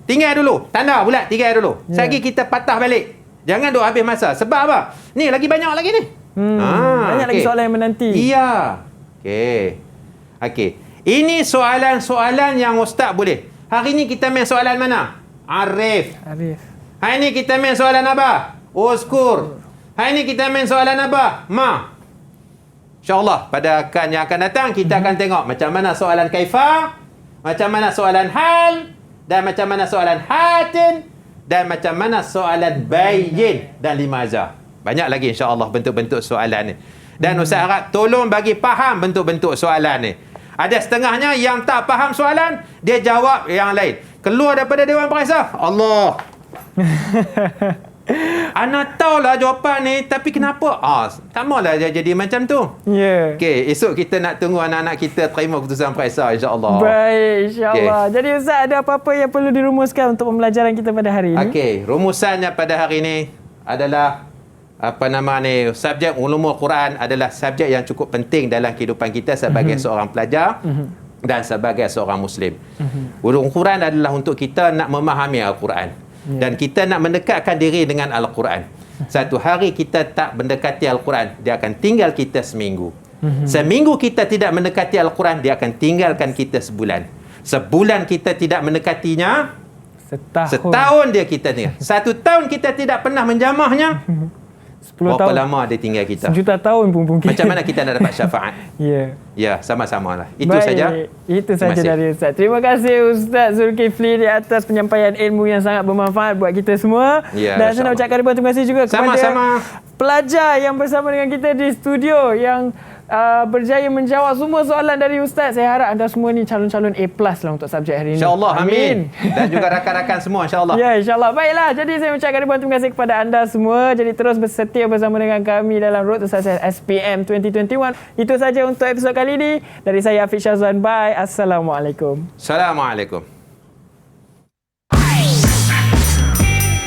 Tinggal dulu. Tanda pula tinggal dulu. Lagi kita patah balik. Jangan duk habis masa. Sebab apa? Ni lagi banyak lagi ni. Banyak lagi soalan yang menanti. Iya. Okey. Ini soalan-soalan yang ustaz boleh. Hari ni kita main soalan mana? Arif. Hari ni kita main soalan apa? Uzkur. Hari ni kita main soalan apa? Ma. InsyaAllah pada akan yang akan datang kita akan tengok macam mana soalan kaifa, macam mana soalan hal, dan macam mana soalan hatin, dan macam mana soalan bayyin dan limaza. Banyak lagi insya-Allah bentuk-bentuk soalan ni. Dan Ustaz harap tolong bagi faham bentuk-bentuk soalan ni. Ada setengahnya yang tak faham soalan, dia jawab yang lain. Keluar daripada Dewan Periksa. Allah. Ana tahulah jawapan ni, tapi kenapa? Tak maulah dia jadi macam tu. Okey, esok kita nak tunggu anak-anak kita terima keputusan periksa insya-Allah. Baik, insya-Allah. Jadi Ustaz ada apa-apa yang perlu dirumuskan untuk pembelajaran kita pada hari ini? Okey, rumusannya pada hari ini adalah subjek ulumul Quran adalah subjek yang cukup penting dalam kehidupan kita sebagai seorang pelajar dan sebagai seorang muslim. Ulumul Quran adalah untuk kita nak memahami Al-Quran dan kita nak mendekatkan diri dengan Al-Quran. Satu hari kita tak mendekati Al-Quran, dia akan tinggal kita seminggu. Seminggu kita tidak mendekati Al-Quran, dia akan tinggalkan kita sebulan. Sebulan kita tidak mendekatinya, setahun dia kita tinggal. 1 tahun kita tidak pernah menjamahnya, 10 berapa tahun. lama dia tinggal kita? 1 juta tahun pun mungkin. Macam mana kita nak dapat syafaat? Ya, sama-sama lah. Itu saja. Itu saja dari Ustaz. Terima kasih Ustaz Zulkifli di atas penyampaian ilmu yang sangat bermanfaat buat kita semua. Dan saya nak ucapkan ribuan terima kasih juga kepada pelajar yang bersama dengan kita di studio yang berjaya menjawab semua soalan dari Ustaz. Saya harap anda semua ni calon-calon A+ lah untuk subjek hari ini. InsyaAllah, amin. Dan juga rakan-rakan semua, insyaAllah. Ya, insyaAllah. Baiklah, jadi saya ucapkan ribuan terima kasih kepada anda semua. Jadi terus bersetia bersama dengan kami dalam Road to Success SPM 2021. Itu saja untuk episod kali ini. Dari saya, Hafiz Syazwan. Bye. Assalamualaikum. Assalamualaikum.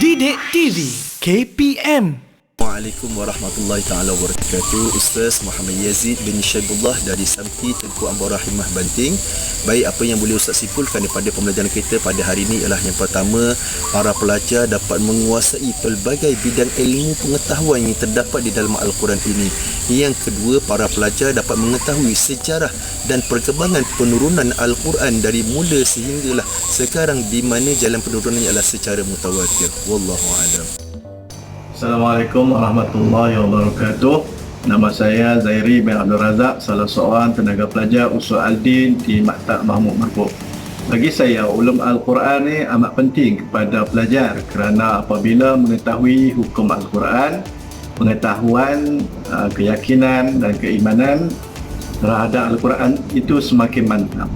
Didik TV KPM. Assalamualaikum warahmatullahi taala wabarakatuh. Ustaz Muhammad Yazid bin Syaibullah dari Samti Tengku Ambar Rahimah Banting. Baik, apa yang boleh Ustaz simpulkan daripada pembelajaran kita pada hari ini ialah yang pertama, para pelajar dapat menguasai pelbagai bidang ilmu pengetahuan yang terdapat di dalam Al-Quran ini. Yang kedua, para pelajar dapat mengetahui sejarah dan perkembangan penurunan Al-Quran dari mula sehinggalah sekarang, di mana jalan penurunannya adalah secara mutawatir. Wallahu a'lam. Assalamualaikum warahmatullahi wabarakatuh. Nama saya Zairi bin Abdul Razak, salah seorang tenaga pelajar Usul Al-Din di Maktab Mahmud Marfuq. Bagi saya, ulum Al-Quran ni amat penting kepada pelajar kerana apabila mengetahui hukum Al-Quran, pengetahuan, keyakinan dan keimanan terhadap Al-Quran itu semakin mantap.